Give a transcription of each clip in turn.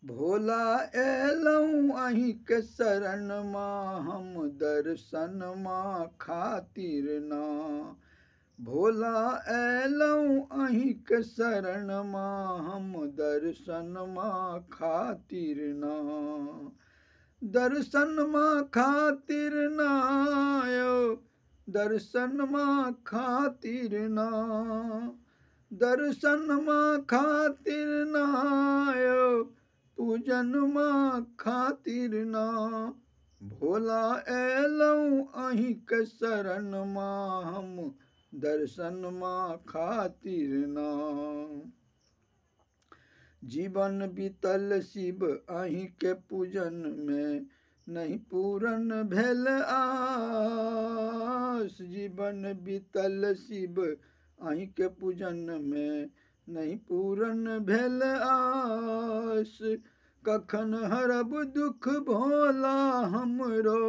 भोला एलऊं अहीं के शरण मां हम दर्शन मां खातिर ना। भोला एलऊं अहीं के शरण मां हम दर्शन मां खातिर ना। दर्शन मां खातिर ना आयो, दर्शन मां खातिर ना। दर्शन मां खातिर ना आयो, पूजन मां खातिर ना। भोला एलऊं अहीं के शरण मां हम दर्शन मां खातिर ना। जीवन बीतल शिव अहीं के पूजन में नहीं पूरन भेल आस। जीवन बीतल शिव अहीं के पूजन में नहीं पूरन भेल आस। कखन हरब दुख भोला हमरो,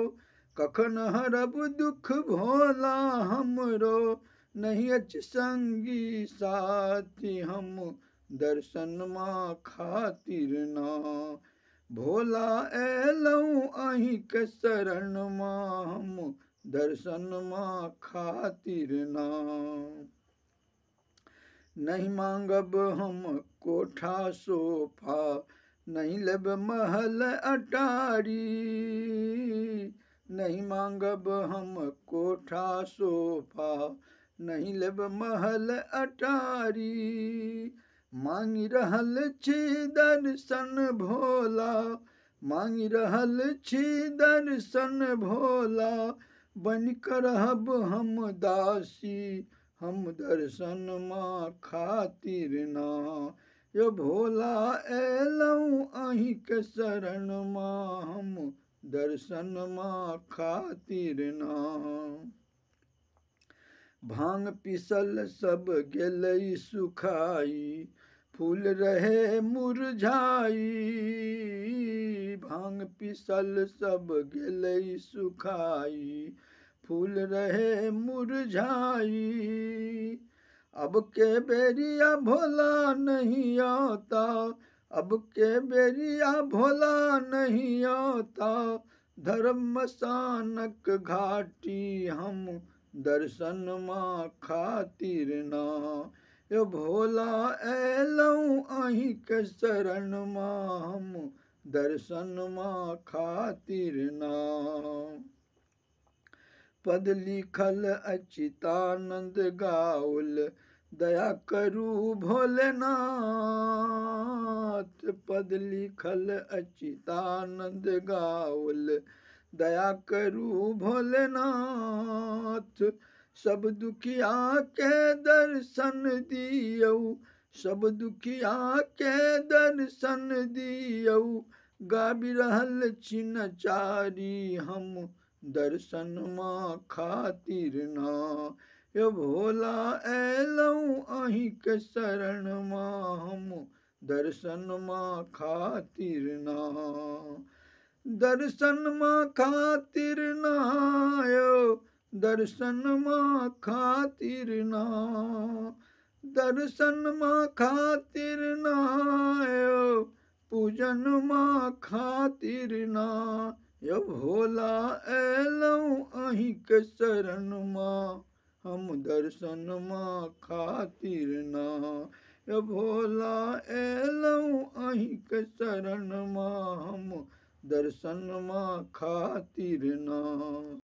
कखन हरब दुख भोला हमरो। नहीं अछि संगी साथी हम दर्शन मां खातिर ना। भोला एलऊं अहीं के शरण मां हम दर्शन मां खातिर ना। नहीं मांगब हम कोठा सोफा, नहीं लेब महल अटारी। नहीं मांगब हम कोठा सोफा, नहीं लेब महल अटारी। मांगि रहल छी दर्शन भोला, मांगि रहल छी दर्शन भोला। बनिकऽ रहब हम दासी हम दर्शन मां खातिर ना। यो भोला एलऊं अहीं के शरण मां हम दर्शन मां खातिर ना। भांग पिसल सब गेलै सुखाई, फूल रहे मुरझाई। भांग पिसल सब गेलै सुखाई, फूल रहे मुरझाई। अब के बेरिया भोला नहीं आता, अब के बेरिया भोला नहीं आता। धर्मसानक घाटी हम दर्शन मां खातिर ना। यो भोला एलऊं अहीं के शरण मां हम दर्शन मां खातिर ना। पद लिखल अच्युतानंद गाओल, दया करू भोलेनाथ। पद लिखल अच्युतानंद गाओल, दया करू भोलेनाथ। सब दुखिया के दर्शन दियौ, सब दुखिया के दर्शन दियौ। गाबि रहल छी नचारी हम दर्शन मां खातिर ना। यो भोला एलऊं अहीं के शरण मां हम दर्शन मां खातिर ना। दर्शन मां खातिर ना आयो, दर्शन मां खातिर ना। दर्शन मां खातिर ना आयो, पूजन मां खातिर ना। यो भोला एलऊं अहीं के शरण मां हम दर्शन मां खातिर ना। यो भोला एलऊं अहीं के शरण मां हम दर्शन मां खातिर ना।